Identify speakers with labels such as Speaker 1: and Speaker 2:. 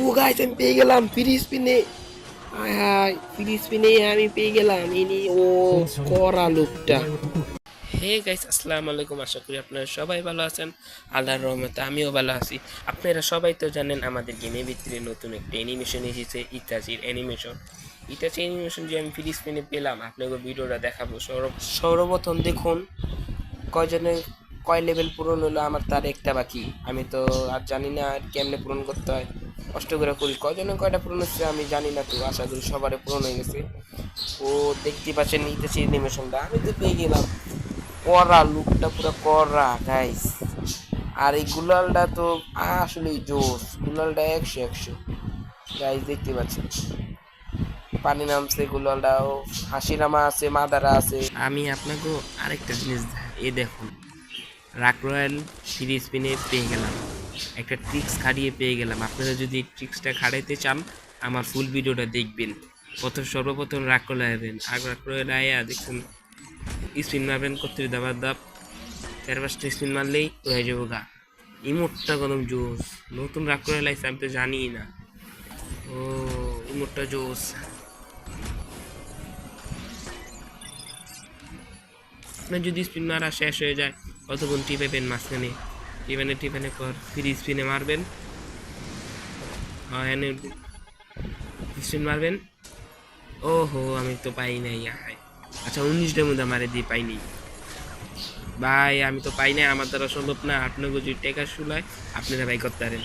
Speaker 1: ও guys আমি পেয়ে গেলাম ফ্রি স্পিনে। হায় হায় ফ্রি স্পিনে আমি পেয়ে গেলাম ইনি ও করা লোকটা। হে গাইস আসসালামু আলাইকুম, আশা করি আপনারা সবাই ভালো আছেন। আল্লাহর রহমতে আমিও ভালো আছি। আপনারা সবাই তো জানেন আমাদের গেমের ভিতরে নতুন একটা অ্যানিমেশন এসেছে, ইতাচির অ্যানিমেশন। ইতাচি অ্যানিমেশন যে আমি ফ্রি স্পিনে পেলাম আপনাকে ভিডিওটা দেখাবো। সর্বপ্রথম দেখুন কয়জনের কয় লেভেল পূরণ হলো, আমার তার একটা বাকি। আমি তো আর জানি না আর কেমনে পূরণ করতে হয়, কষ্ট করে করি। কয়জনের কয়টা পূরণ হচ্ছে আমি জানি না, তো আশা করি সবারই পূরণ হয়ে গেছে। ও দেখতে পাচ্ছেন নিতেছি অ্যানিমেশনটা আমি তো পেয়ে গেলাম। করা লুকটা পুরো করা গাইস। আর এই গুলালটা তো আসলেই জোস, গুলালটা 100 গাইস দেখতে পাচ্ছেন। পানি নামছে গুলালটাও, হাসিরামা আছে, মাদারা আছে। আমি আপনাকে আরেকটা জিনিস এ দেখুন, রাক রয়্যাল ফ্রি স্পিনে পেয়ে গেলাম, একটা ট্রিক্স খাটিয়ে পেয়ে গেলাম। আপনারা যদি এই ট্রিক্সটা খাটাইতে চান আমার ফুল ভিডিওটা দেখবেন। সর্বপ্রথম রাক রয়্যাল আর রাক রয়্যাল আয়া দেখুন স্পিন মারবেন, করতে দাবার দাব 4-5টা স্পিন মারলেই হয়ে যাবো গা। ইমোটটা কদম জোস, নতুন রাগ করে লাইছে আমি তো জানি না। ও ইমোটটা জোস। আপনার যদি স্পিন মারা শেষ হয়ে যায় কতক্ষণ টিপেবেন মাঝখানে, টিপেনে পর ফ্রি স্পিনে মারবেন, এনে স্পিন মারবেন। ওহো আমি তো পাই নাই। আচ্ছা 19টার মধ্যে মারে দিয়ে পাইনি ভাই, আমি তো পাই নাই, আমার দ্বারা সম্ভব না। আপনাকে যদি টেকা শুলায় আপনারা ভাই করতে পারেন।